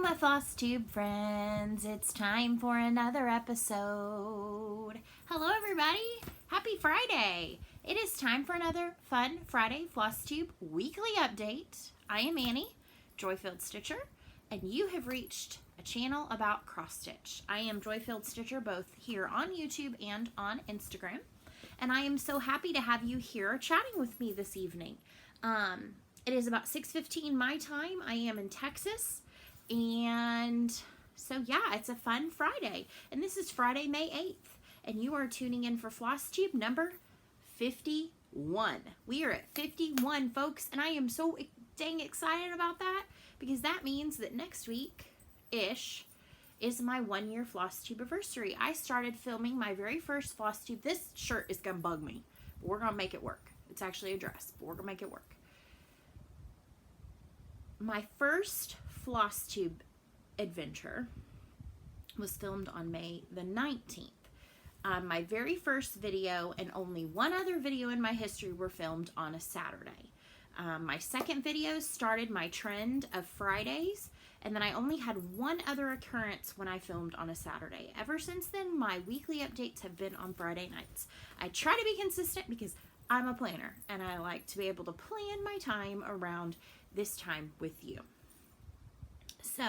my Flosstube friends, it's time for another episode. Hello everybody, happy Friday. It is time for another fun Friday Flosstube weekly update. I am Annie, Joy-Filled Stitcher, and you have reached a channel about cross stitch. I am Joy-Filled Stitcher both here on YouTube and on Instagram, and I am so happy to have you here chatting with me this evening. It is about 6:15 my time. I am in Texas. And so yeah, it's a fun Friday. And this is Friday, May 8th. And you are tuning in for Flosstube number 51. We are at 51, folks. And I am so dang excited about that, because that means that next week-ish is my 1-year Flosstube anniversary. I started filming my very first Flosstube. This shirt is going to bug me, but we're going to make it work. It's actually a dress, but we're going to make it work. My first Flosstube adventure was filmed on May the 19th. My very first video and only one other video in my history were filmed on a Saturday. My second video started my trend of Fridays, and then I only had one other occurrence when I filmed on a Saturday. Ever since then, my weekly updates have been on Friday nights. I try to be consistent because I'm a planner, and I like to be able to plan my time around this time with you. So,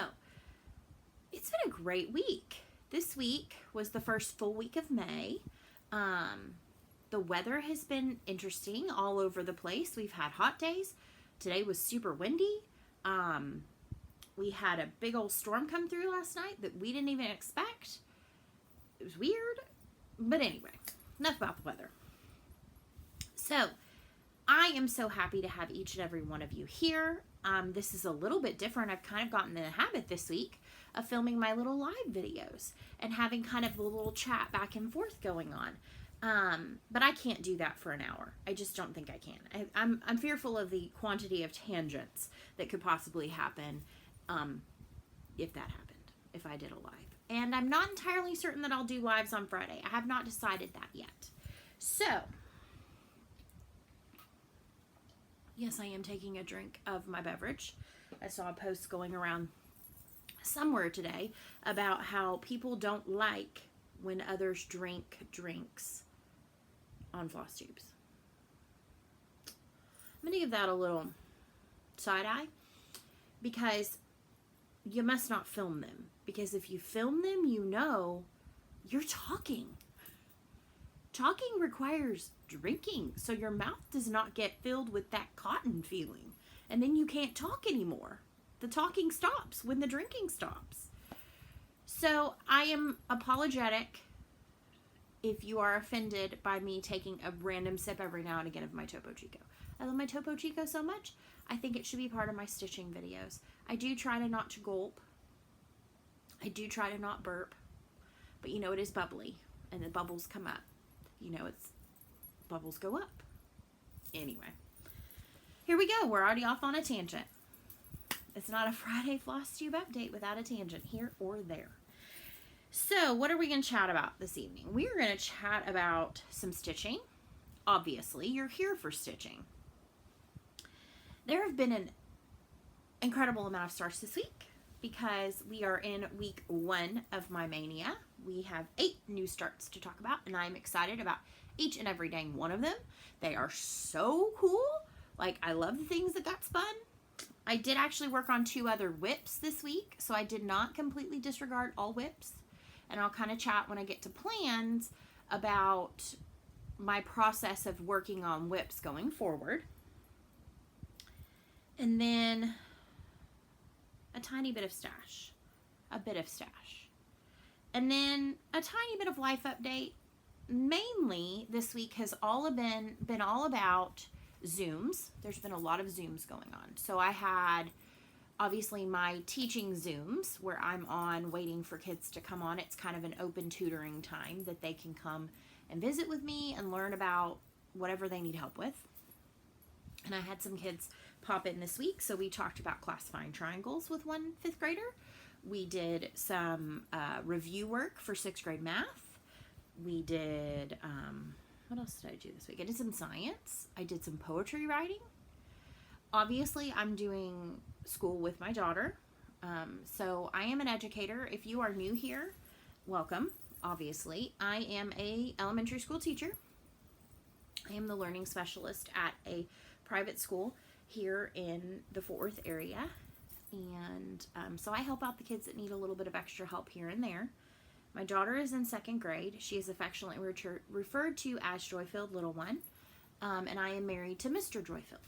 it's been a great week. This week was the first full week of May. The weather has been interesting all over the place. We've had hot days. Today was super windy. We had a big old storm come through last night that we didn't even expect. It was weird. But anyway, enough about the weather. So, I am so happy to have each and every one of you here. This is a little bit different. I've kind of gotten in the habit this week of filming my little live videos and having kind of a little chat back and forth going on. But I can't do that for an hour. I just don't think I can. I'm fearful of the quantity of tangents that could possibly happen if that happened, if I did a live. And I'm not entirely certain that I'll do lives on Friday. I have not decided that yet. So, yes, I am taking a drink of my beverage. I saw a post going around somewhere today about how people don't like when others drink drinks on Flosstubes. I'm going to give that a little side eye, because you must not film them. Because if you film them, you know you're talking. Talking requires drinking, so your mouth does not get filled with that cotton feeling, and then you can't talk anymore. The talking stops when the drinking stops. So I am apologetic if you are offended by me taking a random sip every now and again of my Topo Chico. I love my Topo Chico so much, I think it should be part of my stitching videos. I do try to not to gulp. I do try to not burp, but you know it is bubbly, and the bubbles come up. You know, it's bubbles go up. Anyway, here we go. We're already off on a tangent. It's not a Friday Flosstube update without a tangent here or there. So, what are we going to chat about this evening? We are going to chat about some stitching. Obviously, you're here for stitching. There have been an incredible amount of starts this week, because we are in week 1 of my Mania. We have 8 new starts to talk about, and I'm excited about each and every dang one of them. They are so cool. Like, I love the things that got spun. I did actually work on 2 other whips this week, so I did not completely disregard all whips. And I'll kind of chat when I get to plans about my process of working on whips going forward. And then a tiny bit of stash. A bit of stash. And then a tiny bit of life update. Mainly this week has been all about Zooms. There's been a lot of Zooms going on. So I had obviously my teaching Zooms where I'm on waiting for kids to come on. It's kind of an open tutoring time that they can come and visit with me and learn about whatever they need help with. And I had some kids pop in this week, so we talked about classifying triangles with one 5th grader. We did some review work for 6th grade math. We did, what else did I do this week? I did some science. I did some poetry writing. Obviously, I'm doing school with my daughter. So I am an educator. If you are new here, welcome, obviously. I am a elementary school teacher. I am the learning specialist at a private school here in the Fort Worth area. And so I help out the kids that need a little bit of extra help here and there. My daughter is in 2nd grade. She is affectionately referred to as Joyfield Little One. And I am married to Mr. Joyfield.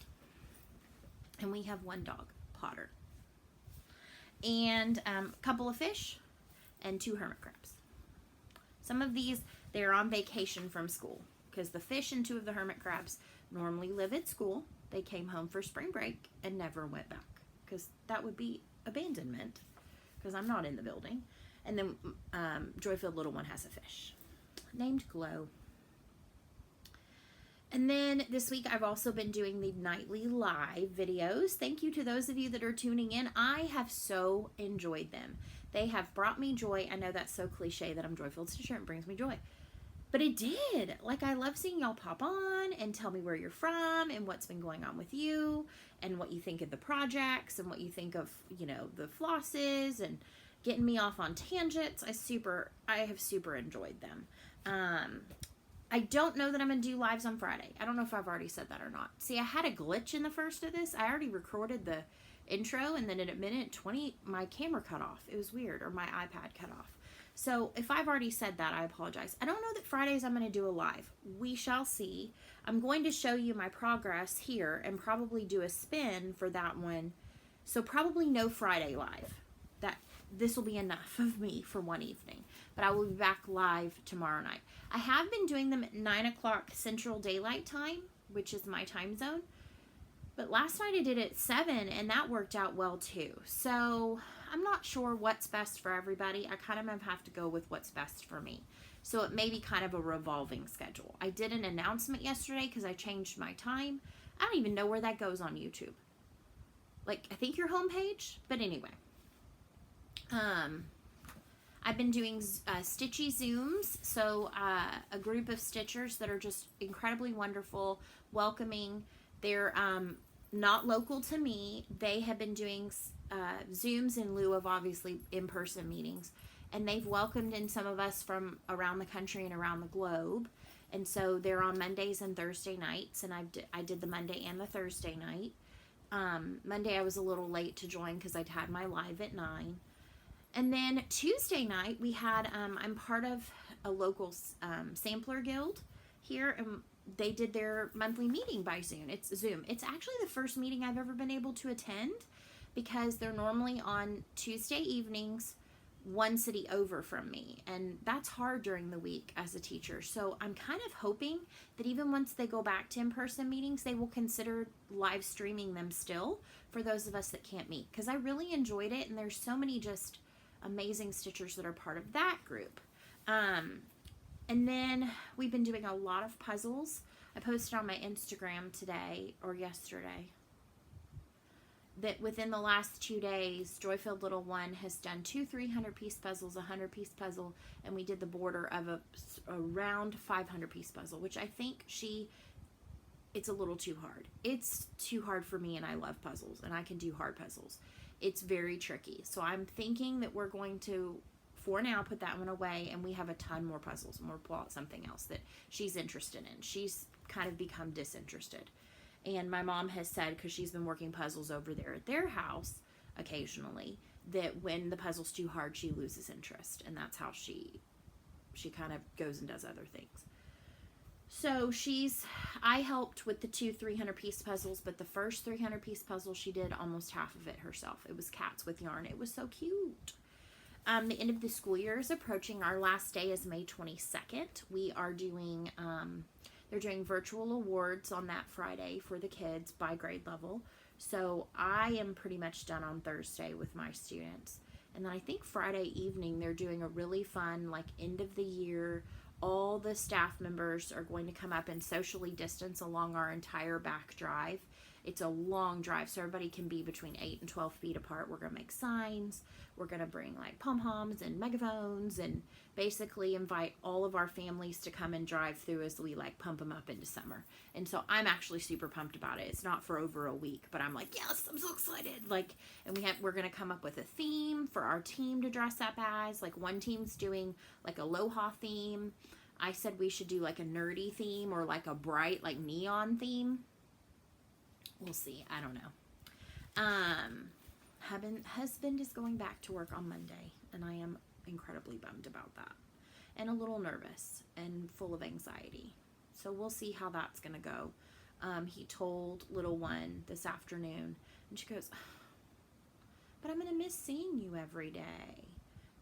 And we have one dog, Potter. And a couple of fish and 2 hermit crabs. Some of these, they're on vacation from school because the fish and 2 of the hermit crabs normally live at school. They came home for spring break and never went back because that would be abandonment because I'm not in the building. And then Joyfield Little One has a fish named Glow. And then this week I've also been doing the nightly live videos. Thank you to those of you that are tuning in. I have so enjoyed them. They have brought me joy. I know that's so cliche that I'm Joyfield Stitcher and it brings me joy. But it did. Like, I love seeing y'all pop on and tell me where you're from and what's been going on with you and what you think of the projects and what you think of, you know, the flosses and getting me off on tangents. I have super enjoyed them. I don't know that I'm going to do lives on Friday. I don't know if I've already said that or not. See, I had a glitch in the first of this. I already recorded the intro, and then in a minute 20, my camera cut off. It was weird, or my iPad cut off. So if I've already said that, I apologize. I don't know that Fridays I'm going to do a live. We shall see. I'm going to show you my progress here and probably do a spin for that one. So probably no Friday live. This will be enough of me for one evening. But I will be back live tomorrow night. I have been doing them at 9 o'clock Central Daylight Time, which is my time zone. But last night I did it at 7, and that worked out well too. So I'm not sure what's best for everybody. I kind of have to go with what's best for me. So it may be kind of a revolving schedule. I did an announcement yesterday because I changed my time. I don't even know where that goes on YouTube. Like, I think your homepage, but anyway. I've been doing Stitchy Zooms, so a group of Stitchers that are just incredibly wonderful, welcoming. They're not local to me. They have been doing Zooms in lieu of obviously in-person meetings, and they've welcomed in some of us from around the country and around the globe. And so they're on Mondays and Thursday nights, and I did the Monday and the Thursday night. Monday I was a little late to join because I'd had my live at 9. And then Tuesday night, we had, I'm part of a local sampler guild here, and they did their monthly meeting by Zoom. It's Zoom. It's actually the first meeting I've ever been able to attend because they're normally on Tuesday evenings, one city over from me. And that's hard during the week as a teacher. So I'm kind of hoping that even once they go back to in-person meetings, they will consider live streaming them still for those of us that can't meet. Because I really enjoyed it, and there's so many just amazing Stitchers that are part of that group. And then we've been doing a lot of puzzles. I posted on my Instagram today or yesterday that within the last 2 days, Joyfield Little One has done 2 300-piece puzzles, a 100-piece puzzle, and we did the border of a round 500-piece puzzle, which I think it's a little too hard. It's too hard for me, and I love puzzles, and I can do hard puzzles. It's very tricky. So I'm thinking that we're going to, for now, put that one away, and we have a ton more puzzles, and we'll pull out something else that she's interested in. She's kind of become disinterested. And my mom has said, because she's been working puzzles over there at their house occasionally, that when the puzzle's too hard, she loses interest. And that's how she kind of goes and does other things. So I helped with the 2 300-piece puzzles, but the first 300-piece puzzle, she did almost half of it herself. It was cats with yarn. It was so cute. The end of the school year is approaching. Our last day is May 22nd. We are doing, they're doing virtual awards on that Friday for the kids by grade level. So I am pretty much done on Thursday with my students. And then I think Friday evening, they're doing a really fun, like, end of the year. All the staff members are going to come up and socially distance along our entire back drive It's a long drive, so everybody can be between 8 and 12 feet apart. We're going to make signs. We're going to bring like pom-poms and megaphones and basically invite all of our families to come and drive through as we like pump them up into summer. And so I'm actually super pumped about it. It's not for over a week, but I'm like, yes, I'm so excited. Like, and we're going to come up with a theme for our team to dress up as. Like, one team's doing like aloha theme. I said we should do like a nerdy theme or like a bright like neon theme. We'll see. I don't know. Husband is going back to work on Monday, and I am incredibly bummed about that, and a little nervous and full of anxiety. So we'll see how that's going to go. He told little one this afternoon, and she goes, but I'm going to miss seeing you every day,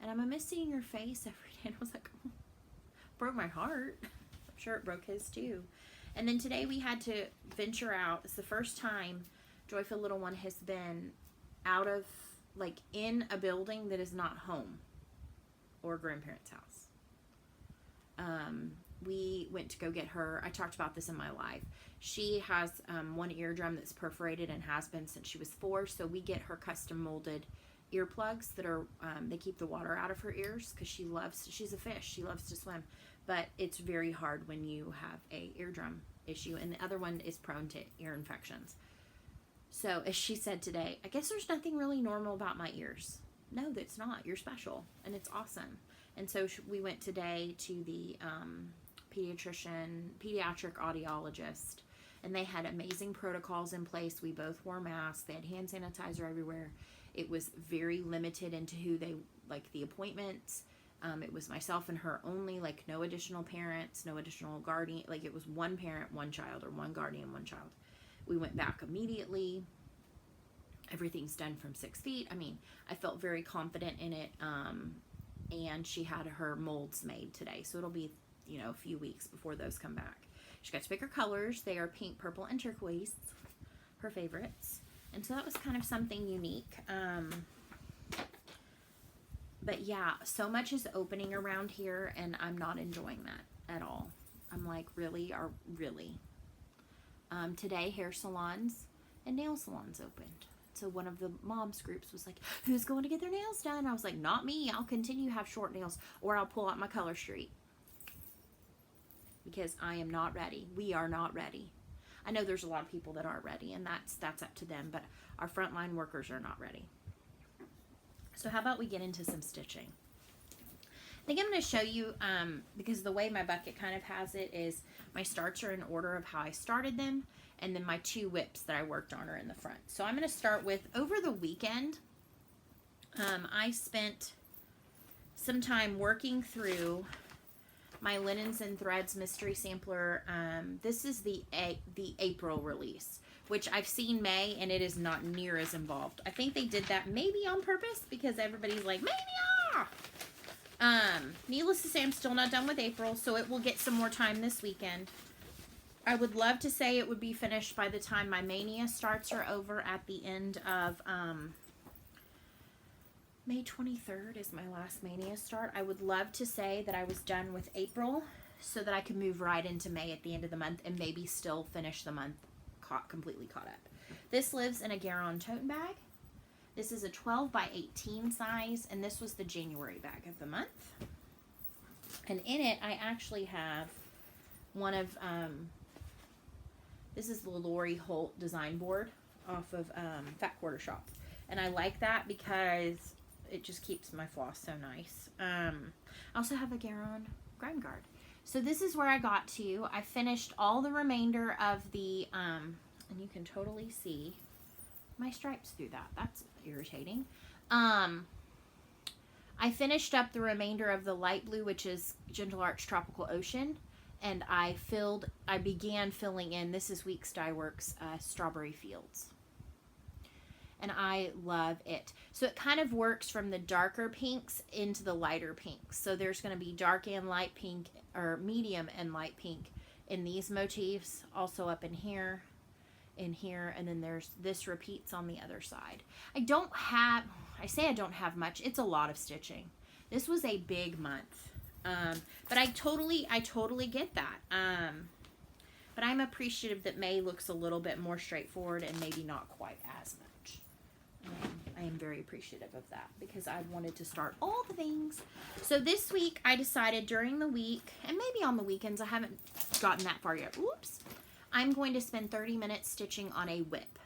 and I'm going to miss seeing your face every day. And I was like, oh, broke my heart. I'm sure it broke his too. And then today we had to venture out. It's the first time Joyful Little One has been out of, like, in a building that is not home or grandparents' house. We went to go get her. I talked about this in my live. She has one eardrum that's perforated and has been since she was 4. So we get her custom molded earplugs that are, they keep the water out of her ears because she's a fish. She loves to swim. But it's very hard when you have a eardrum issue. And the other one is prone to ear infections. So as she said today, I guess there's nothing really normal about my ears. No, that's not. You're special. And it's awesome. And so we went today to the pediatric audiologist. And they had amazing protocols in place. We both wore masks. They had hand sanitizer everywhere. It was very limited into who they, like, the appointments. It was myself and her only, like, no additional parents, no additional guardian. Like, it was one parent, one child, or one guardian, one child. We went back immediately. Everything's done from 6 feet. I mean, I felt very confident in it. And she had her molds made today. So it'll be, you know, a few weeks before those come back. She got to pick her colors. They are pink, purple, and turquoise. Her favorites. And so that was kind of something unique. But yeah, so much is opening around here, and I'm not enjoying that at all. I'm like, really? Today, hair salons and nail salons opened. So one of the moms groups was like, who's going to get their nails done? I was like, not me. I'll continue to have short nails, or I'll pull out my color street. Because I am not ready. We are not ready. I know there's a lot of people that aren't ready, and that's up to them, but our frontline workers are not ready. So how about we get into some stitching? I think I'm going to show you, because the way my bucket kind of has it is my starts are in order of how I started them, and then my 2 whips that I worked on are in the front. So I'm going to start with, over the weekend, I spent some time working through my Linens and Threads Mystery Sampler. This is the April release, which I've seen May, and it is not near as involved. I think they did that maybe on purpose because everybody's like, Mania! Needless to say, I'm still not done with April, so it will get some more time this weekend. I would love to say it would be finished by the time my Mania starts are over at the end of May 23rd is my last Mania start. I would love to say that I was done with April so that I could move right into May at the end of the month and maybe still finish the month completely caught up. This lives in a Garon tote bag. This is a 12 by 18 size, and this was the January bag of the month. And in it, I actually have one of, this is the Lori Holt design board off of Fat Quarter Shop. And I like that because it just keeps my floss so nice. I also have a Garon grime guard. So this is where I got to. I finished all the remainder of the, and you can totally see my stripes through that. That's irritating. I finished up the remainder of the light blue, which is Gentle Arch Tropical Ocean. And I began filling in, this is Weeks Dye Works, Strawberry Fields. And I love it. So it kind of works from the darker pinks into the lighter pinks. So there's going to be dark and light pink, or medium and light pink in these motifs. Also up in here, and then there's this repeats on the other side. I say I don't have much. It's a lot of stitching. This was a big month. But I totally get that. But I'm appreciative that May looks a little bit more straightforward and maybe not quite as much. I am very appreciative of that because I wanted to start all the things. So this week I decided during the week, and maybe on the weekends, I haven't gotten that far yet. Oops. I'm going to spend 30 minutes stitching on a whip.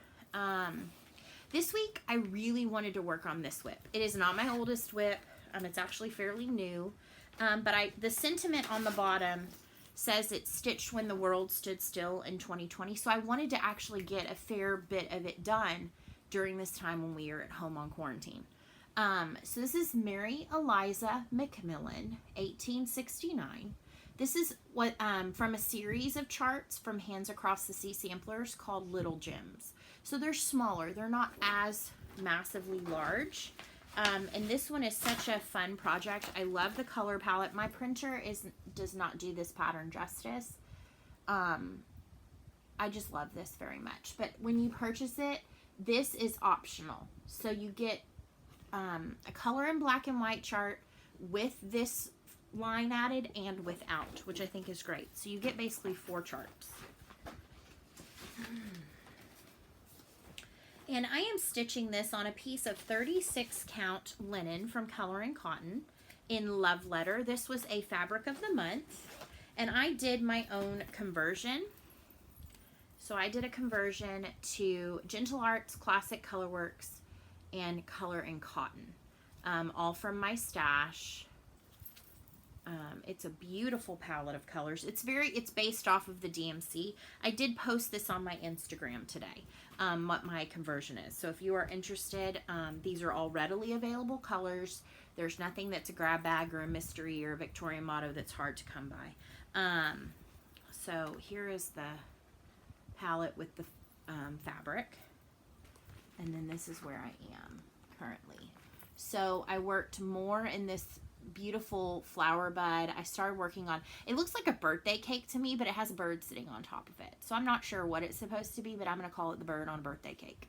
This week I really wanted to work on this whip. It is not my oldest whip. It's actually fairly new. But the sentiment on the bottom says it's stitched when the world stood still in 2020. So I wanted to actually get a fair bit of it done during this time when we are at home on quarantine. So this is Mary Eliza Macmillan, 1869. This is what from a series of charts from Hands Across the Sea samplers called Little Gems. So they're smaller. They're not as massively large. And this one is such a fun project. I love the color palette. My printer does not do this pattern justice. I just love this very much. But when you purchase it, this is optional. So you get a color and black and white chart with this line added and without, which I think is great. So you get basically 4 charts. And I am stitching this on a piece of 36 count linen from Color and Cotton in Love Letter. This was a fabric of the month, and I did my own conversion. So I did a conversion to Gentle Arts, Classic Colorworks, and Color and Cotton, all from my stash. It's a beautiful palette of colors. It's based off of the DMC. I did post this on my Instagram today, what my conversion is. So if you are interested, these are all readily available colors. There's nothing that's a grab bag or a mystery or a Victorian motto that's hard to come by. So here is the palette with the fabric. And then this is where I am currently. So I worked more in this beautiful flower bud. I started working on, it looks like a birthday cake to me, but it has a bird sitting on top of it. So I'm not sure what it's supposed to be, but I'm going to call it the bird on a birthday cake.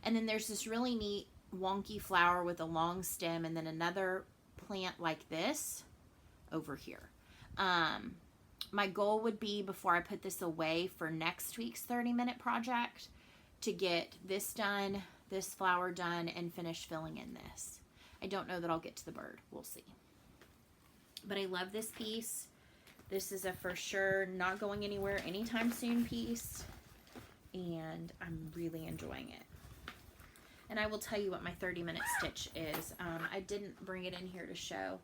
And then there's this really neat wonky flower with a long stem and then another plant like this over here. My goal would be, before I put this away for next week's 30-minute project, to get this done, this flower done, and finish filling in this. I don't know that I'll get to the bird. We'll see. But I love this piece. This is a for sure not going anywhere anytime soon piece. And I'm really enjoying it. And I will tell you what my 30-minute stitch is. I didn't bring it in here to show.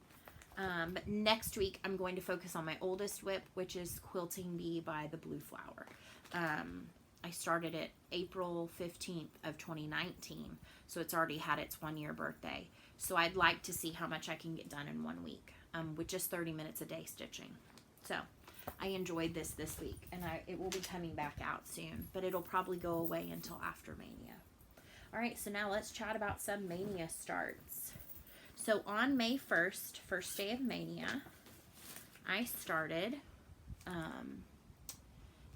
But next week I'm going to focus on my oldest whip, which is Quilting Bee by the Blue Flower. I started it April 15th of 2019. So it's already had its 1-year birthday. So I'd like to see how much I can get done in 1 week. With just 30 minutes a day stitching. So I enjoyed this week, and it will be coming back out soon, but it'll probably go away until after Mania. All right, so now let's chat about some Mania starts. So on May 1st, first day of Mania, I started,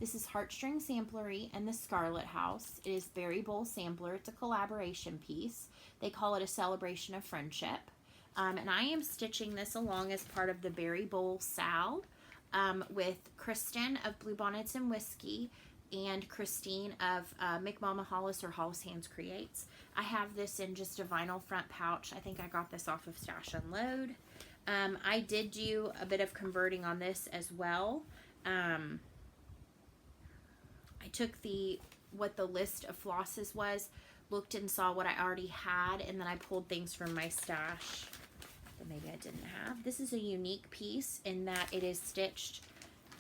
this is Heartstring Samplery and the Scarlett House. It is Berry Bowl Sampler. It's a collaboration piece. They call it a celebration of friendship. And I am stitching this along as part of the Berry Bowl Sal with Kristen of Blue Bonnets and Whiskey and Christine of McMama Hollis or Hollis Hands Creates. I have this in just a vinyl front pouch. I think I got this off of Stash Unload. I did do a bit of converting on this as well. I took what the list of flosses was, looked and saw what I already had, and then I pulled things from my stash that maybe I didn't have. This is a unique piece in that it is stitched,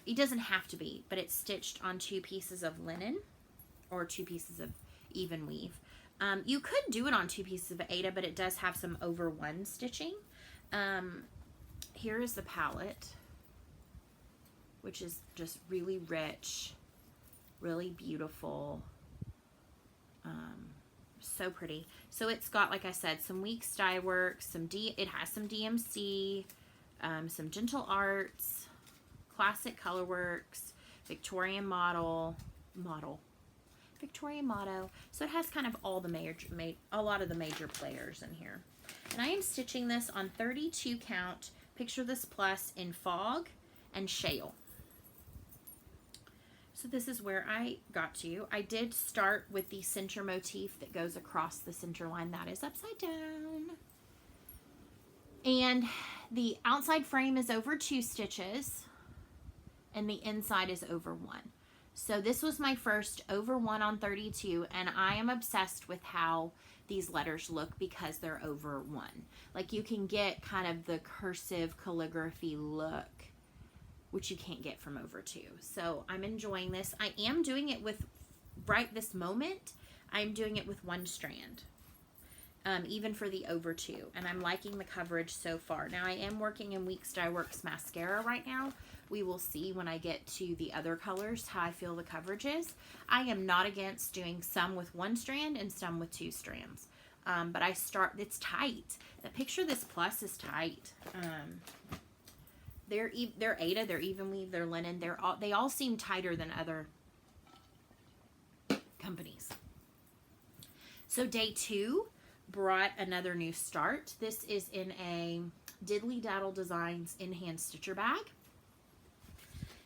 it doesn't have to be, but it's stitched on 2 pieces of linen or 2 pieces of even weave. You could do it on 2 pieces of Aida, but it does have some over 1 stitching. Here is the palette, which is just really rich, really beautiful. So pretty. So it's got, like I said, some Weeks dye work, it has some DMC, some Gentle Arts, Classic Colorworks, Victorian Victorian Motto. So it has kind of all the a lot of the major players in here. And I am stitching this on 32 count Picture This Plus in Fog and Shale. So this is where I got to. I did start with the center motif that goes across the center line. That is upside down. And the outside frame is over 2 stitches and the inside is over 1. So this was my first over 1 on 32, and I am obsessed with how these letters look because they're over 1. Like, you can get kind of the cursive calligraphy look, which you can't get from over 2. So I'm enjoying this. I am doing it with, right this moment, I'm doing it with 1 strand. Even for the over 2, and I'm liking the coverage so far. Now I am working in Weeks Dye Works mascara right now. We will see when I get to the other colors how I feel the coverage is. I am not against doing some with 1 strand and some with 2 strands. But it's tight. The picture of this plus is tight. They're Aida, they're even weave, they're linen. They all seem tighter than other companies. So day 2 brought another new start. This is in a Diddly Daddle Designs in-hand stitcher bag.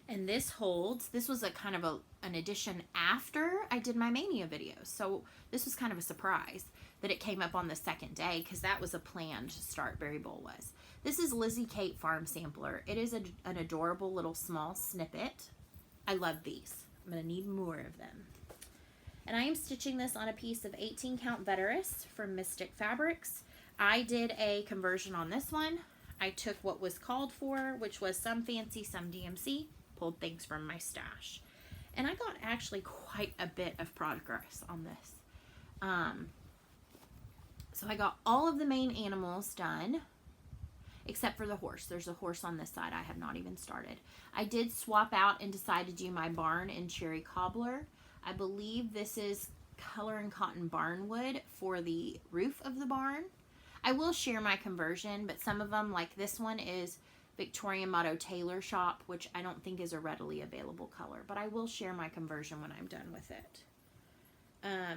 And this was a kind of an addition after I did my Mania video. So this was kind of a surprise that it came up on the second day, because that was a planned start, Berry Bowl was. This is Lizzie Kate Farm Sampler. It is an adorable little small snippet. I love these. I'm going to need more of them. And I am stitching this on a piece of 18 count Veteris from Mystic Fabrics. I did a conversion on this one. I took what was called for, which was some fancy, some DMC, pulled things from my stash. And I got actually quite a bit of progress on this. So I got all of the main animals done, except for the horse. There's a horse on this side I have not even started. I did swap out and decide to do my barn in Cherry Cobbler. I believe this is Color and Cotton Barnwood for the roof of the barn. I will share my conversion, but some of them, like this one, is Victorian Motto Tailor Shop, which I don't think is a readily available color, but I will share my conversion when I'm done with it.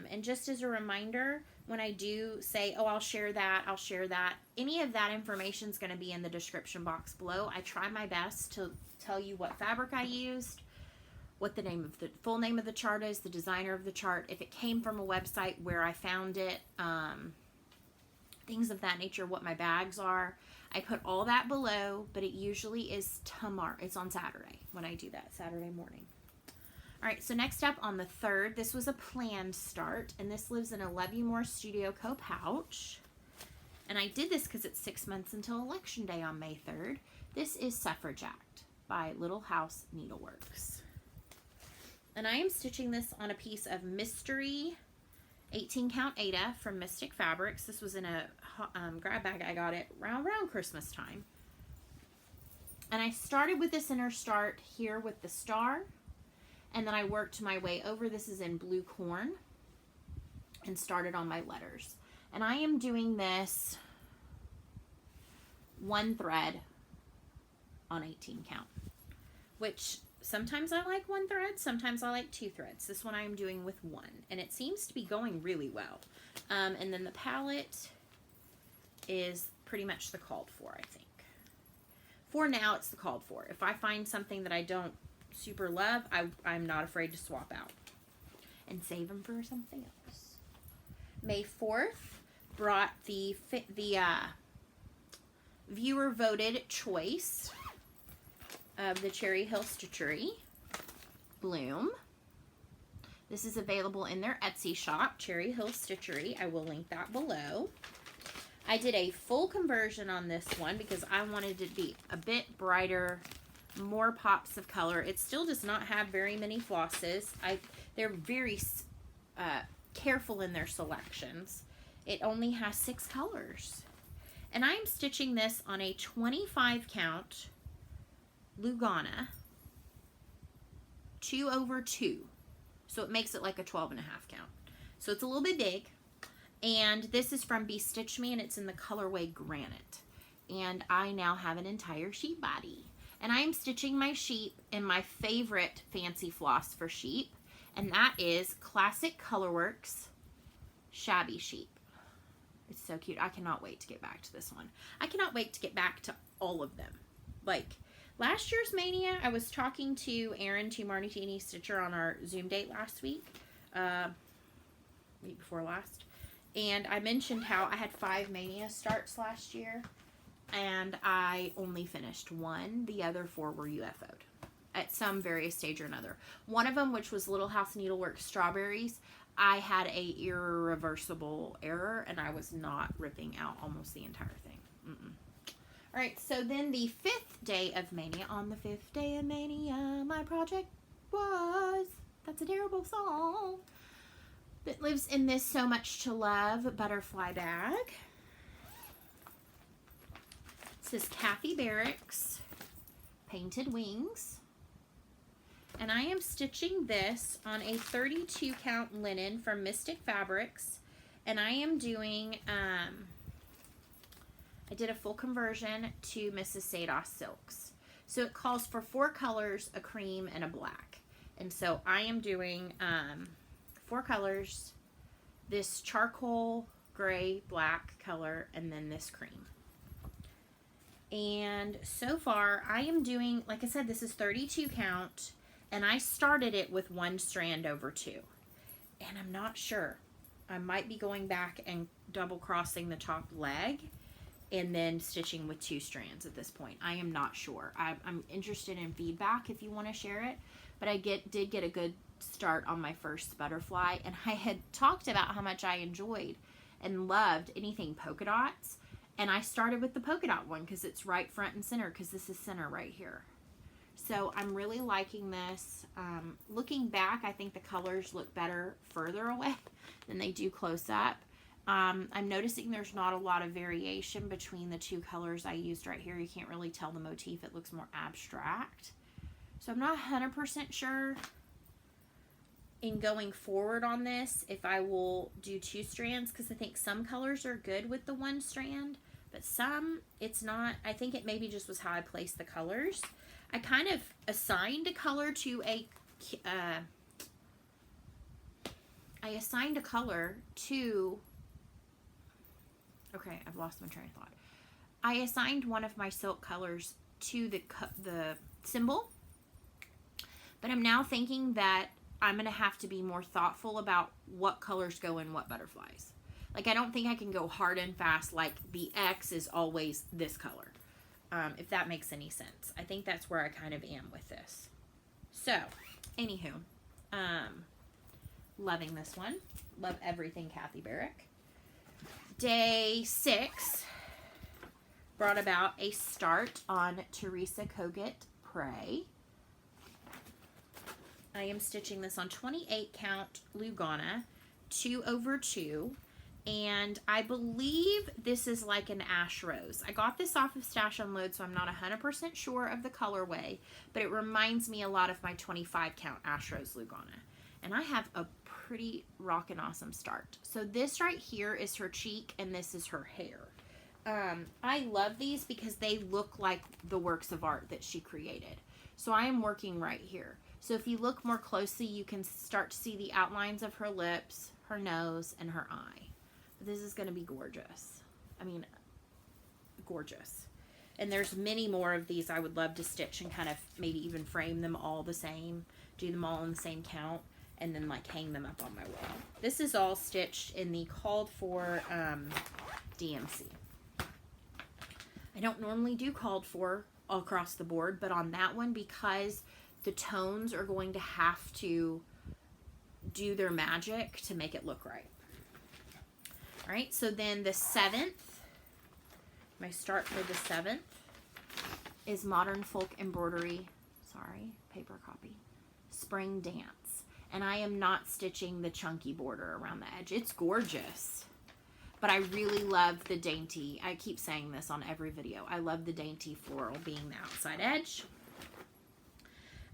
And just as a reminder, when I do say, oh, I'll share that, any of that information is going to be in the description box below. I try my best to tell you what fabric I used, what the full name of the chart is, the designer of the chart, if it came from a website, where I found it, things of that nature, what my bags are. I put all that below, but it usually is tomorrow. It's on Saturday when I do that, Saturday morning. All right, so next up on the 3rd, this was a planned start, and this lives in a Leviemore Studio Co. pouch. And I did this because it's 6 months until Election Day on May 3rd. This is Suffrage by Little House Needleworks. And I am stitching this on a piece of Mystery 18 count Aida from Mystic Fabrics. This was in a grab bag. I got it around Christmas time. And I started with this inner start here with the star, and then I worked my way over. This is in Blue Corn, and started on my letters. And I am doing this 1 thread on 18 count, which sometimes I like 1 thread, sometimes I like 2 threads. This one I am doing with 1, and it seems to be going really well. And then the palette is pretty much the called for, I think. For now, it's the called for. If I find something that I don't super love, I'm not afraid to swap out and save them for something else. May 4th brought the viewer voted choice of the Cherry Hill Stitchery Bloom. This is available in their Etsy shop, Cherry Hill Stitchery. I will link that below. I did a full conversion on this one because I wanted it to be a bit brighter, more pops of color. It still does not have very many flosses. They're very careful in their selections. It only has 6 colors. And I'm stitching this on a 25 count Lugana 2/2. So it makes it like a 12.5 count. So it's a little bit big. And this is from Be Stitch Me, and it's in the colorway Granite. And I now have an entire sheep body. And I am stitching my sheep in my favorite fancy floss for sheep, and that is Classic Colorworks Shabby Sheep. It's so cute. I cannot wait to get back to this one. I cannot wait to get back to all of them. Like Last year's Mania, I was talking to Erin, to Martini Stitcher, on our Zoom date last week. Week before last. And I mentioned how I had 5 Mania starts last year. And I only finished 1. The other 4 were UFO'd at some various stage or another. One of them, which was Little House Needleworks Strawberries, I had a irreversible error, and I was not ripping out almost the entire thing. All right, so then the 5th day of Mania, on the 5th day of Mania, my project was, that's a terrible song, that lives in this So Much to Love butterfly bag. This is Kathy Barrick's Painted Wings. And I am stitching this on a 32 count linen from Mystic Fabrics. And I am doing, I did a full conversion to Mrs. Sedas silks. So it calls for 4 colors, a cream, and a black. And so I am doing 4 colors, this charcoal, gray, black color, and then this cream. And so far I am doing, like I said, this is 32 count. And I started it with 1 strand over 2. And I'm not sure. I might be going back and double crossing the top leg and then stitching with 2 strands at this point. I am not sure. I'm interested in feedback if you want to share it. But I did get a good start on my first butterfly. And I had talked about how much I enjoyed and loved anything polka dots. And I started with the polka dot one because it's right front and center, because this is center right here. So I'm really liking this. Looking back, I think the colors look better further away than they do close up. I'm noticing there's not a lot of variation between the 2 colors I used right here. You can't really tell the motif. It looks more abstract. So I'm not 100% sure in going forward on this if I will do 2 strands, because I think some colors are good with the 1 strand, but some it's not. I think it maybe just was how I placed the colors. I kind of assigned a color to a, okay, I've lost my train of thought. I assigned one of my silk colors to the symbol, but I'm now thinking that I'm going to have to be more thoughtful about what colors go in what butterflies. Like, I don't think I can go hard and fast like the X is always this color. If that makes any sense. I think that's where I kind of am with this. So, anywho, loving this one. Love everything Kathy Barrick. Day 6 brought about a start on Teresa Kogut Pray. I am stitching this on 28 count Lugana, 2 over 2. And I believe this is like an ash rose. I got this off of Stash Unload, so I'm not 100% sure of the colorway, but it reminds me a lot of my 25 count ash rose Lugana. And I have a pretty rockin' awesome start. So this right here is her cheek, and this is her hair. I love these because they look like the works of art that she created. So I am working right here. So if you look more closely, you can start to see the outlines of her lips, her nose, and her eye. This is going to be gorgeous. I mean, gorgeous. And there's many more of these I would love to stitch and kind of maybe even frame them all the same, do them all in the same count, and then like hang them up on my wall. This is all stitched in the called for DMC. I don't normally do called for across the board, but on that one, because the tones are going to have to do their magic to make it look right. All right, so then the 7th, my start for the 7th is Modern Folk Embroidery, paper copy, Spring Dance. And I am not stitching the chunky border around the edge. It's gorgeous, but I really love the dainty. I keep saying this on every video. I love the dainty floral being the outside edge.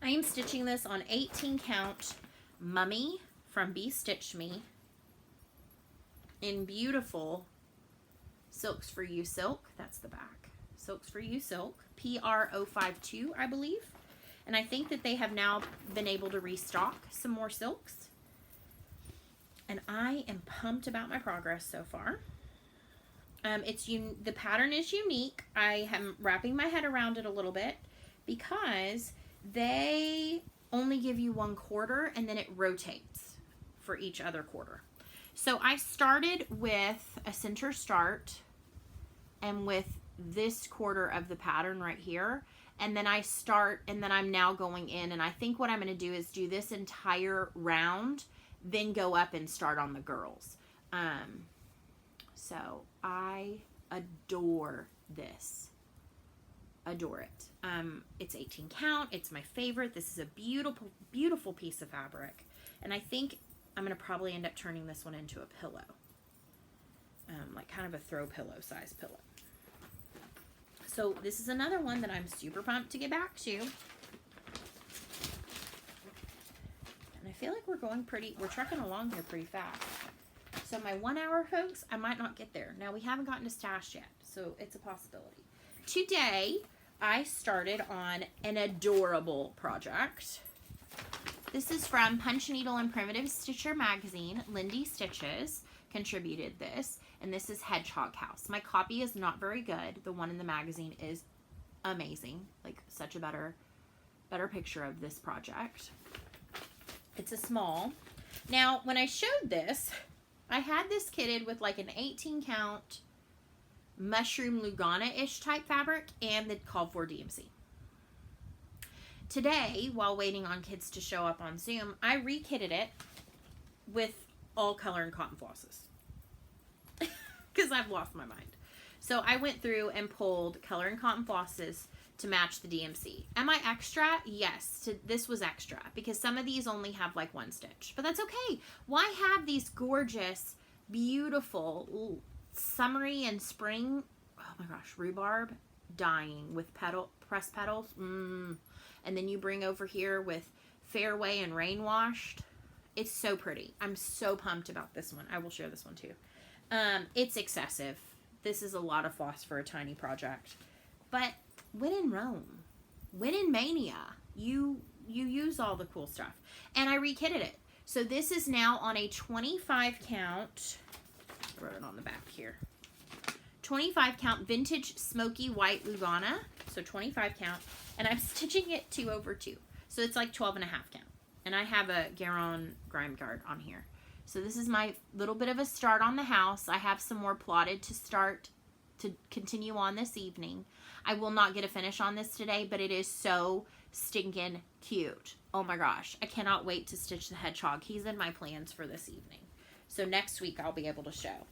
I am stitching this on 18 count Mummy from Be Stitch Me in beautiful Silks for You silk. That's the back. Silks for You silk. PR052, I believe. And I think that they have now been able to restock some more silks. And I am pumped about my progress so far. The pattern is unique. I am wrapping my head around it a little bit because they only give you 1/4 and then it rotates for each other quarter. So I started with a center start and with this quarter of the pattern right here. And then I start, and then I'm now going in, and I think what I'm going to do is do this entire round, then go up and start on the girls. So I adore this. Adore it. It's 18 count. It's my favorite. This is a beautiful, beautiful piece of fabric. And I think I'm going to probably end up turning this one into a pillow. Like kind of a throw pillow size pillow. So this is another one that I'm super pumped to get back to. And I feel like we're trucking along here pretty fast. So my 1 hour, folks, I might not get there. Now we haven't gotten to stash yet, so it's a possibility. Today, I started on an adorable project. This is from Punch Needle and Primitive Stitcher magazine. Lindy Stitches contributed this, and this is Hedgehog House. My copy is not very good. The one in the magazine is amazing, like such a better picture of this project. It's a small. Now, when I showed this, I had this kitted with like an 18 count mushroom Lugana-ish type fabric and the called for DMC. Today, while waiting on kids to show up on Zoom, I re-kitted it with all color and cotton flosses because I've lost my mind. So I went through and pulled color and cotton flosses to match the DMC. Am I extra? Yes, this was extra because some of these only have like 1 stitch, but that's okay. Why have these gorgeous, beautiful summery and spring, oh my gosh, rhubarb dying with pressed petals. And then you bring over here with fairway and rain washed. It's so pretty. I'm so pumped about this one. I will share this one too. It's excessive. This is a lot of floss for a tiny project. But when in Rome, when in Mania, you use all the cool stuff. And I re-kitted it. So this is now on a 25 count. I wrote it on the back here. 25 count vintage smoky white Lugana. So 25 count. And I'm stitching it 2/2. So it's like 12.5 count. And I have a Garon grime guard on here. So this is my little bit of a start on the house. I have some more plotted to start to continue on this evening. I will not get a finish on this today, but it is so stinking cute. Oh my gosh. I cannot wait to stitch the hedgehog. He's in my plans for this evening. So next week I'll be able to show.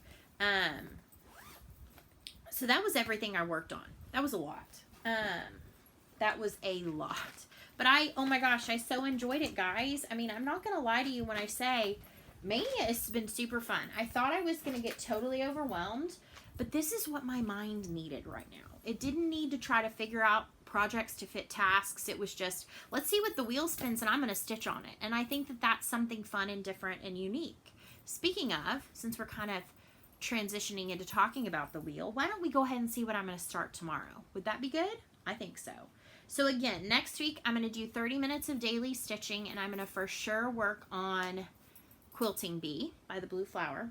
So that was everything I worked on. That was a lot. That was a lot. But oh my gosh, I so enjoyed it, guys. I mean, I'm not going to lie to you when I say Mania has been super fun. I thought I was going to get totally overwhelmed, but this is what my mind needed right now. It didn't need to try to figure out projects to fit tasks. It was just, let's see what the wheel spins and I'm going to stitch on it. And I think that that's something fun and different and unique. Speaking of, since we're kind of transitioning into talking about the wheel, why don't we go ahead and see what I'm going to start tomorrow? Would that be good? I think so. So again, next week I'm going to do 30 minutes of daily stitching, and I'm going to for sure work on Quilting Bee by the Blue Flower.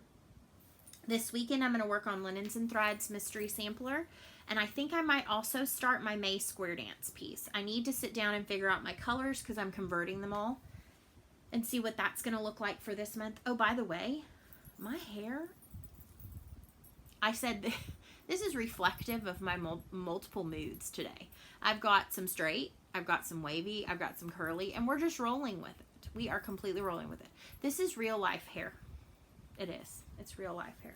This weekend I'm going to work on Linens and Threads Mystery Sampler, and I think I might also start my May Square Dance piece. I need to sit down and figure out my colors because I'm converting them all and see what that's going to look like for this month. Oh, by the way, my hair, I said this is reflective of my multiple moods today. I've got some straight, I've got some wavy, I've got some curly, and we're just rolling with it. We are completely rolling with it. This is real life hair. It is. It's real life hair.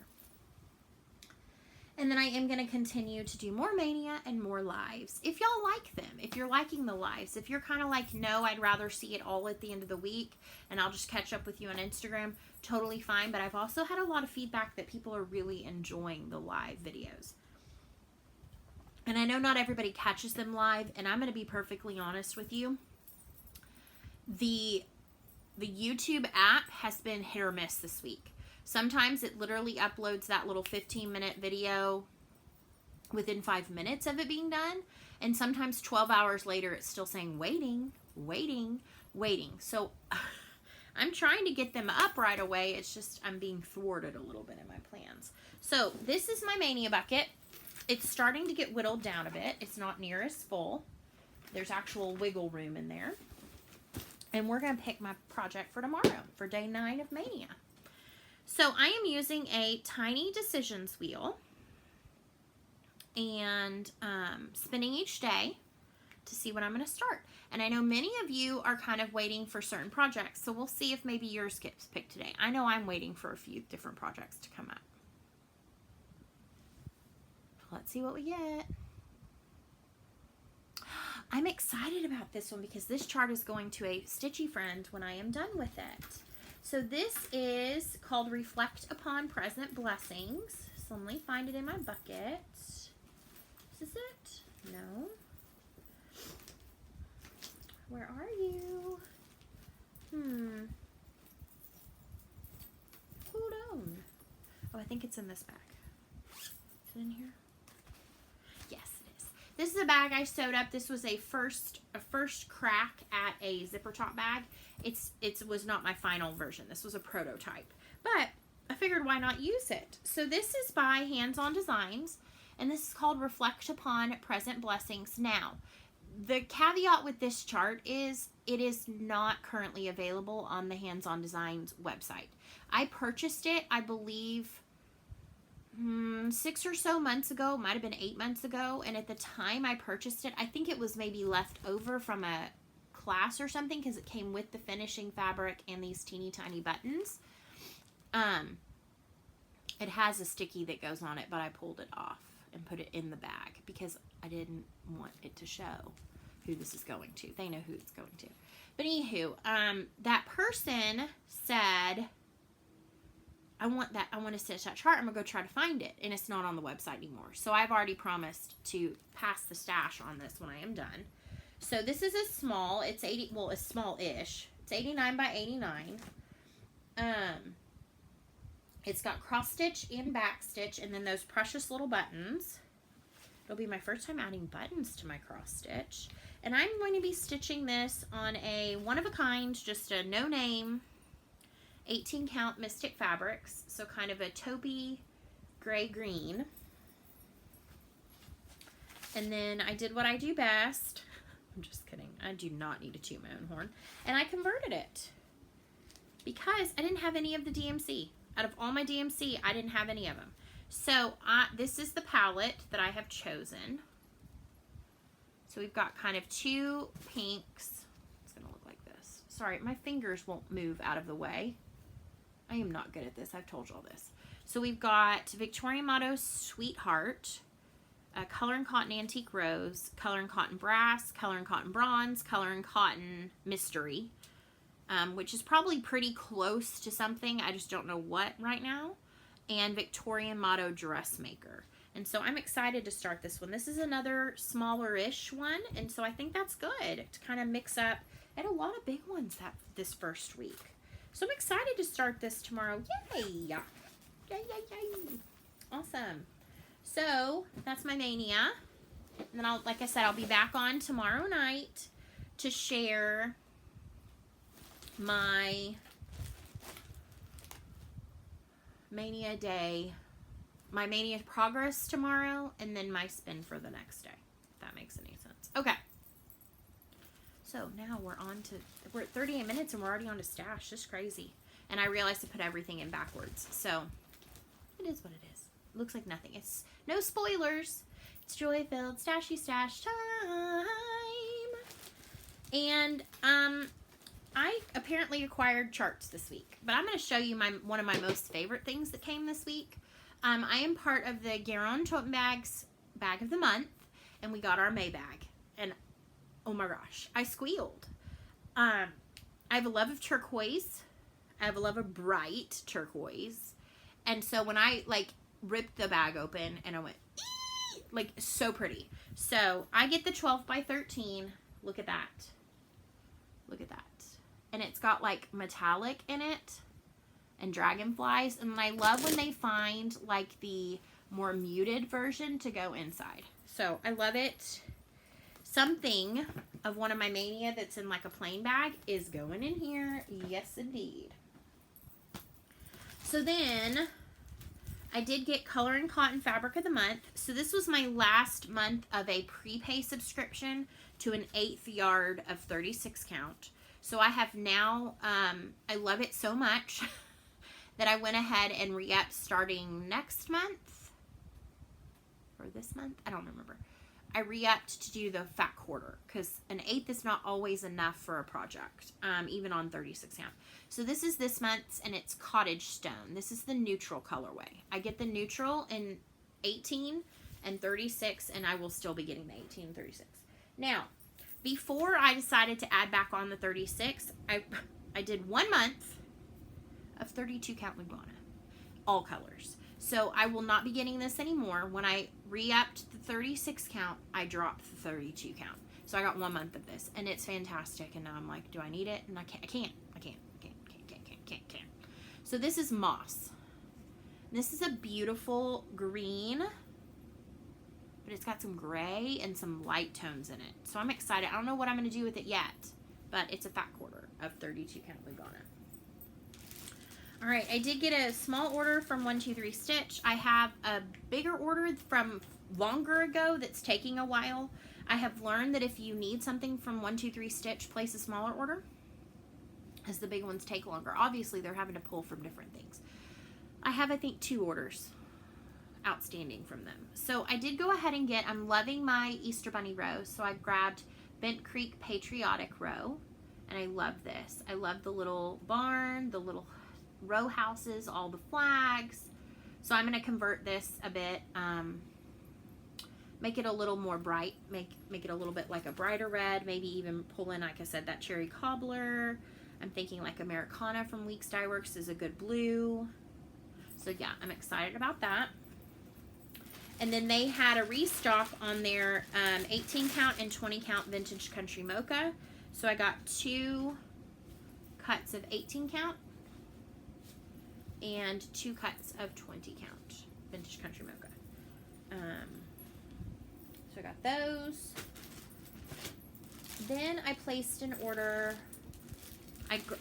And then I am going to continue to do more Mania and more lives. If y'all like them, if you're liking the lives, if you're kind of like, no, I'd rather see it all at the end of the week and I'll just catch up with you on Instagram, totally fine. But I've also had a lot of feedback that people are really enjoying the live videos. And I know not everybody catches them live, and I'm going to be perfectly honest with you. The YouTube app has been hit or miss this week. Sometimes it literally uploads that little 15-minute video within 5 minutes of it being done. And sometimes 12 hours later, it's still saying waiting, waiting, waiting. So I'm trying to get them up right away. It's just I'm being thwarted a little bit in my plans. So this is my Mania bucket. It's starting to get whittled down a bit. It's not near as full. There's actual wiggle room in there. And we're going to pick my project for tomorrow, for day 9 of Mania. So I am using a tiny decisions wheel and spinning each day to see when I'm going to start. And I know many of you are kind of waiting for certain projects, so we'll see if maybe yours gets picked today. I know I'm waiting for a few different projects to come up. Let's see what we get. I'm excited about this one because this chart is going to a Stitchy friend when I am done with it. So this is called Reflect Upon Present Blessings. So let me find it in my bucket. Is this it? No. Where are you? Hold on. Oh, I think it's in this bag. Is it in here? Yes, it is. This is a bag I sewed up. This was a first crack at a zipper top bag. It was not my final version. This was a prototype. But I figured why not use it? So this is by Hands On Designs, and this is called Reflect Upon Present Blessings. Now, the caveat with this chart is it is not currently available on the Hands On Designs website. I purchased it, I believe, 6 or so months ago, might have been 8 months ago, and at the time I purchased it, I think it was maybe left over from a class or something because it came with the finishing fabric and these teeny tiny buttons. It has a sticky that goes on it, but I pulled it off and put it in the bag because I didn't want it to show who this is going to. They know who it's going to. But anywho, that person said, I want to stitch that chart. I'm going to go try to find it. And it's not on the website anymore. So I've already promised to pass the stash on this when I am done. So this is a small. It's 80, well, it's small-ish. It's 89 by 89. It's got cross stitch and back stitch and then those precious little buttons. It'll be my first time adding buttons to my cross stitch. And I'm going to be stitching this on a one-of-a-kind, just a no-name 18 count Mystic Fabrics. So kind of a taupey gray-green. And then I did what I do best. I'm just kidding. I do not need to toot my own horn. And I converted it because I didn't have any of the DMC. Out of all my DMC, I didn't have any of them. So this is the palette that I have chosen. So we've got kind of 2 pinks. It's going to look like this. Sorry, my fingers won't move out of the way. I am not good at this. I've told you all this. So we've got Victorian Motto Sweetheart, Color and Cotton Antique Rose, Color and Cotton Brass, Color and Cotton Bronze, Color and Cotton Mystery, which is probably pretty close to something. I just don't know what right now. And Victorian Motto Dressmaker. And so I'm excited to start this one. This is another smaller-ish one, and so I think that's good to kind of mix up. I had a lot of big ones this first week. So I'm excited to start this tomorrow. Yay! Yay, yay, yay. Awesome. So that's my Mania. And then like I said, I'll be back on tomorrow night to share my Mania day, my Mania progress tomorrow, and then my spin for the next day, if that makes any sense. Okay. So now we're at 38 minutes and we're already on to stash. Just crazy. And I realized to put everything in backwards. So it is what it is. It looks like nothing. It's no spoilers. It's joy-filled stashy stash time. And I apparently acquired charts this week, but I'm going to show you one of my most favorite things that came this week. I am part of the Garon Tote Bags Bag of the Month, and we got our May bag, and oh my gosh, I squealed. I have a love of turquoise. I have a love of bright turquoise, and so when I ripped the bag open, and I went, eee! Like, so pretty. So I get the 12 by 13. Look at that. Look at that. And it's got like metallic in it and dragonflies. And I love when they find like the more muted version to go inside. So I love it. Something of one of my Mania that's in like a plain bag is going in here. Yes, indeed. So then I did get Color and Cotton Fabric of the Month. So this was my last month of a prepay subscription to an 1/8 yard of 36 count. So I have now, I love it so much that I went ahead and re-upped starting next month. Or this month? I don't remember. I re-upped to do the fat quarter because an 1/8 is not always enough for a project, even on 36 count. So this is this month's, and it's Cottage Stone. This is the neutral colorway. I get the neutral in 18 and 36, and I will still be getting the 18 and 36. Now, before I decided to add back on the 36, I did 1 month of 32 count Lugana, all colors. So I will not be getting this anymore. When I re-upped the 36 count, I dropped the 32 count. So I got 1 month of this, and it's fantastic. And now I'm like, do I need it? And I can't. So this is Moss. This is a beautiful green, but it's got some gray and some light tones in it. So I'm excited. I don't know what I'm going to do with it yet, but it's a fat quarter of 32 count Lugana. All right, I did get a small order from 123 Stitch. I have a bigger order from longer ago that's taking a while. I have learned that if you need something from 123 Stitch, place a smaller order, as the big ones take longer. Obviously, they're having to pull from different things. I have, I think, 2 orders outstanding from them. So I did go ahead and get, I'm loving my Easter Bunny row, so I grabbed Bent Creek Patriotic row, and I love this. I love the little barn, the little row houses, all the flags. So I'm going to convert this a bit, make it a little more bright, make it a little bit like a brighter red, maybe even pull in, like I said, that cherry cobbler. I'm thinking like Americana from Weeks Dye Works is a good blue. So yeah, I'm excited about that. And then they had a restock on their 18 count and 20 count Vintage Country Mocha. So I got 2 cuts of 18 count and 2 cuts of 20 count Vintage Country Mocha. So I got those. Then I placed an order.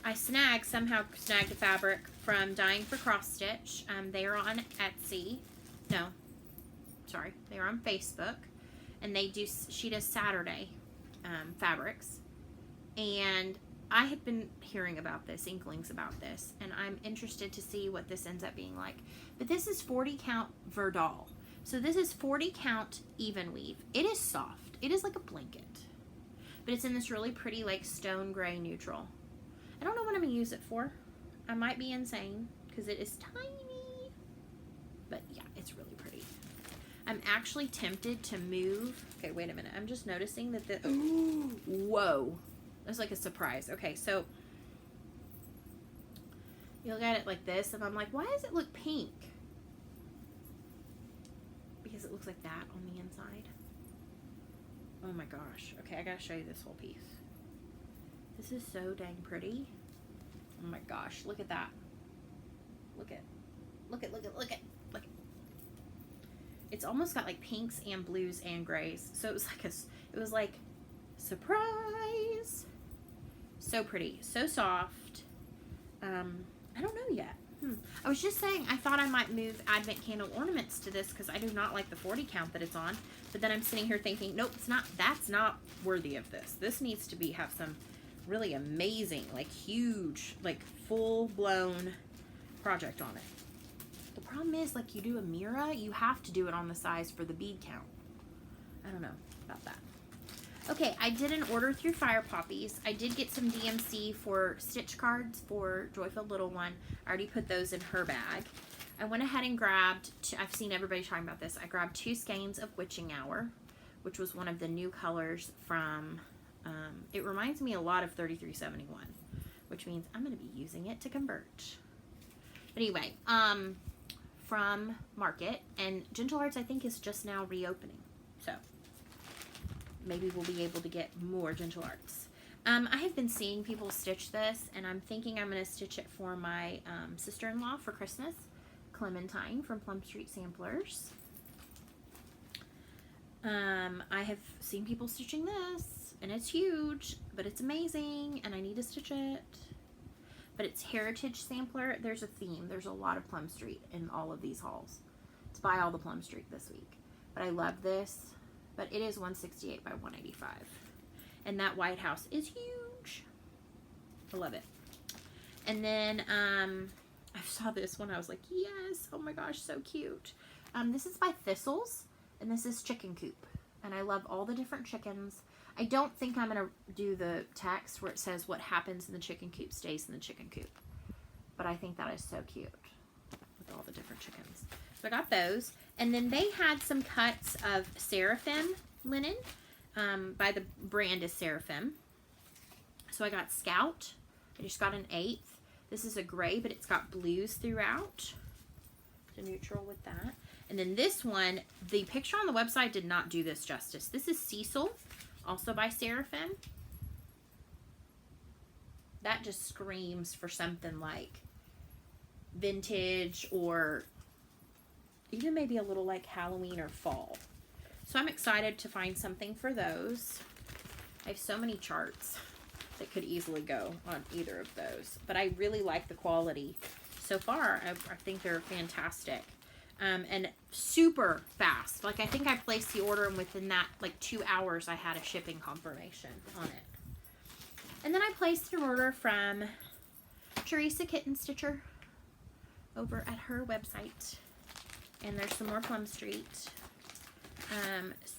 I somehow snagged a fabric from Dying for Cross Stitch. They are on Etsy. No, sorry, they are on Facebook, and she does Saturday fabrics. And I had been hearing about this, inklings about this, and I'm interested to see what this ends up being like. But this is 40 count Verdal. So this is 40 count even weave. It is soft. It is like a blanket. But it's in this really pretty like stone gray neutral. I don't know what I'm going to use it for. I might be insane because it is tiny. But yeah, it's really pretty. I'm actually tempted to move. Okay, wait a minute. I'm just noticing that the... Whoa. That's like a surprise. Okay, so you look at it like this, and I'm like, why does it look pink? Because it looks like that on the inside. Oh my gosh. Okay, I gotta show you this whole piece. This is so dang pretty. Oh my gosh, look at that. Look at. It's almost got like pinks and blues and grays. So it was like surprise. So pretty, so soft. I don't know yet. I was just saying I thought I might move Advent Candle Ornaments to this because I do not like the 40 count that it's on. But then I'm sitting here thinking, nope, it's not. That's not worthy of this. This needs to have some really amazing, like huge, like full-blown project on it. The problem is, like, you do a Mira, you have to do it on the size for the bead count. I don't know about that. Okay, I did an order through Fire Poppies. I did get some DMC for stitch cards for Joyful Little One. I already put those in her bag. I went ahead and grabbed, I've seen everybody talking about this, I grabbed 2 skeins of Witching Hour, which was one of the new colors from, it reminds me a lot of 3371, which means I'm going to be using it to convert. But anyway, from Market, and Gentle Arts I think is just now reopening, so maybe we'll be able to get more Gentle Arts. I have been seeing people stitch this, and I'm thinking I'm going to stitch it for my sister-in-law for Christmas, Clementine from Plum Street Samplers. I have seen people stitching this, and it's huge, but it's amazing, and I need to stitch it. but it's Heritage Sampler. There's a theme. There's a lot of Plum Street in all of these hauls. It's by all the Plum Street this week. But I love this. But it is 168 by 185. And that White House is huge. I love it. And then I saw this one. I was like, yes. Oh my gosh, so cute. This is by Thistles. And this is Chicken Coop. And I love all the different chickens. I don't think I'm going to do the text where it says what happens in the chicken coop stays in the chicken coop. But I think that is so cute with all the different chickens. So I got those. And then they had some cuts of Seraphim linen by the brand is Seraphim. So I got Scout. I just got an 1/8. This is a gray, but it's got blues throughout. The neutral with that. And then this one, the picture on the website did not do this justice. This is Cecil. Also by Seraphim. That just screams for something like vintage or even maybe a little like Halloween or fall. So I'm excited to find something for those. I have so many charts that could easily go on either of those. But I really like the quality. So far, I think they're fantastic. And super fast. Like, I think I placed the order and within that, like, 2 hours, I had a shipping confirmation on it. And then I placed an order from Teresa Kitten Stitcher over at her website. And there's some more Plum Street.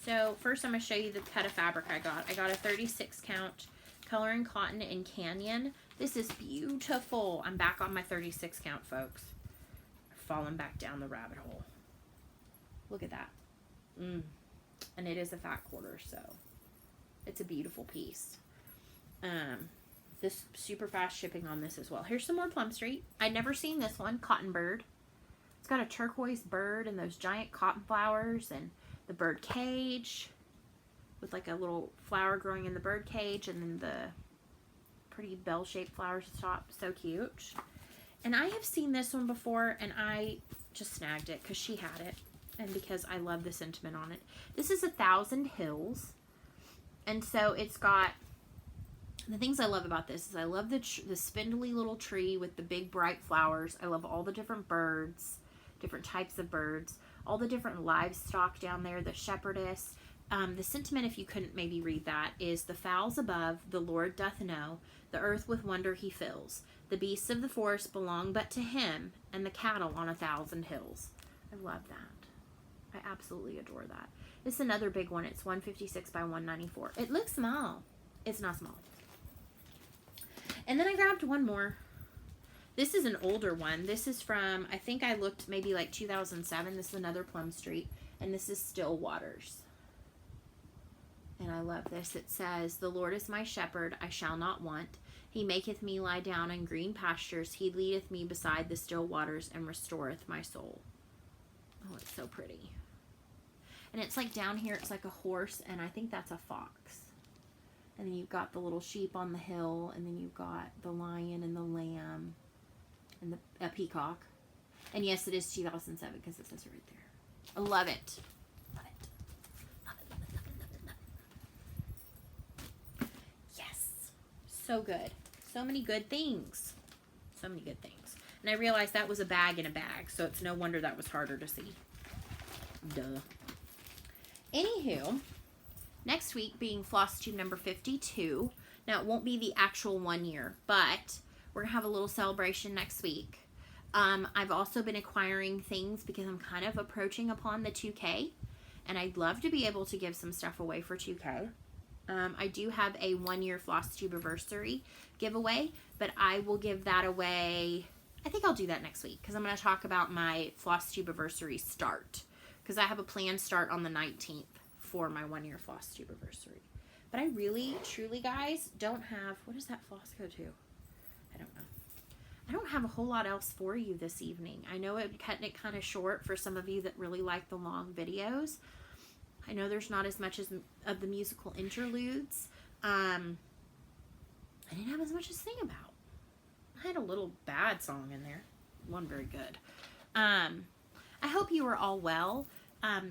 So, first I'm going to show you the cut of fabric I got. I got a 36 count color and cotton in Canyon. This is beautiful. I'm back on my 36 count, folks. Falling back down the rabbit hole. Look at that. And it is a fat quarter, so it's a beautiful piece. This super fast shipping on this as well. Here's some more Plum Street. I'd never seen this one, Cotton Bird. It's got a turquoise bird and those giant cotton flowers and the bird cage with like a little flower growing in the bird cage and then the pretty bell-shaped flowers at the top. So cute. And I have seen this one before, and I just snagged it because she had it, and because I love the sentiment on it. This is 1,000 Hills, and so it's got, the things I love about this is I love the spindly little tree with the big bright flowers. I love all the different birds, different types of birds, all the different livestock down there, the shepherdess. The sentiment, if you couldn't maybe read that, is the fowls above the Lord doth know, the earth with wonder he fills. The beasts of the forest belong but to him, and the cattle on 1,000 hills. I love that. I absolutely adore that. This is another big one. It's 156 by 194. It looks small. It's not small. And then I grabbed one more. This is an older one. This is from, I think I looked maybe like 2007. This is another Plum Street, and this is Still Waters. And I love this. It says, the Lord is my shepherd, I shall not want. He maketh me lie down in green pastures. He leadeth me beside the still waters and restoreth my soul. Oh, it's so pretty. And it's like down here, it's like a horse, and I think that's a fox. And then you've got the little sheep on the hill, and then you've got the lion and the lamb and a peacock. And yes, it is 2007 because it says it right there. I love it. So good. So many good things. So many good things. And I realized that was a bag in a bag, so it's no wonder that was harder to see. Duh. Anywho, next week being Flosstube number 52. Now, it won't be the actual 1 year, but we're going to have a little celebration next week. I've also been acquiring things because I'm kind of approaching upon the 2K, and I'd love to be able to give some stuff away for 2K. I do have a 1 year Flosstubeversary giveaway, but I will give that away. I think I'll do that next week because I'm going to talk about my Flosstubeversary start because I have a planned start on the 19th for my 1 year Flosstubeversary. But I really, truly, guys, don't have, what does that floss go to? I don't know. I don't have a whole lot else for you this evening. I know I'm cutting it kind of short for some of you that really like the long videos. I know there's not as much of the musical interludes. I didn't have as much to sing about. I had a little bad song in there. One very good. I hope you are all well.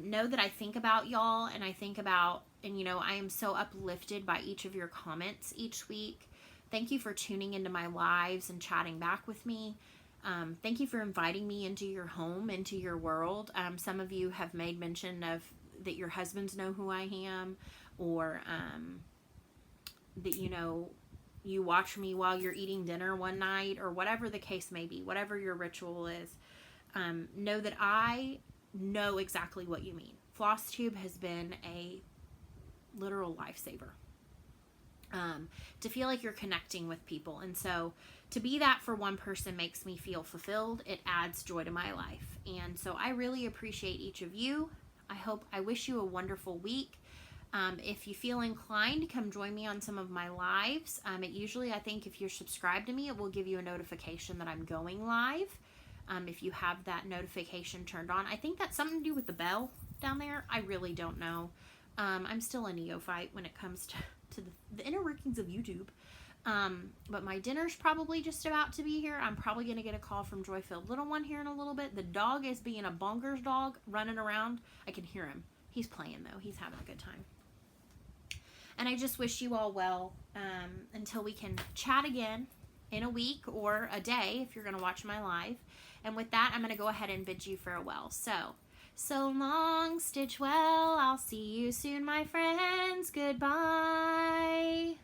Know that I think about y'all, and I think about, and you know, I am so uplifted by each of your comments each week Thank you for tuning into my lives and chatting back with me. Thank you for inviting me into your home, into your world. Some of you have made mention of that your husbands know who I am, or that, you know, you watch me while you're eating dinner one night, or whatever the case may be, whatever your ritual is. Know that I know exactly what you mean. Flosstube has been a literal lifesaver. To feel like you're connecting with people. And so to be that for one person makes me feel fulfilled. It adds joy to my life. And so I really appreciate each of you. I wish you a wonderful week. If you feel inclined, come join me on some of my lives. It usually, I think if you're subscribed to me, it will give you a notification that I'm going live. If you have that notification turned on. I think that's something to do with the bell down there. I really don't know. I'm still a neophyte when it comes to the inner workings of YouTube. But my dinner's probably just about to be here. I'm probably going to get a call from Joyfield Little One here in a little bit. The dog is being a bonkers dog, running around. I can hear him. He's playing, though. He's having a good time. And I just wish you all well until we can chat again in a week or a day if you're going to watch my live. And with that, I'm going to go ahead and bid you farewell. So long, stitch well. I'll see you soon, my friends. Goodbye.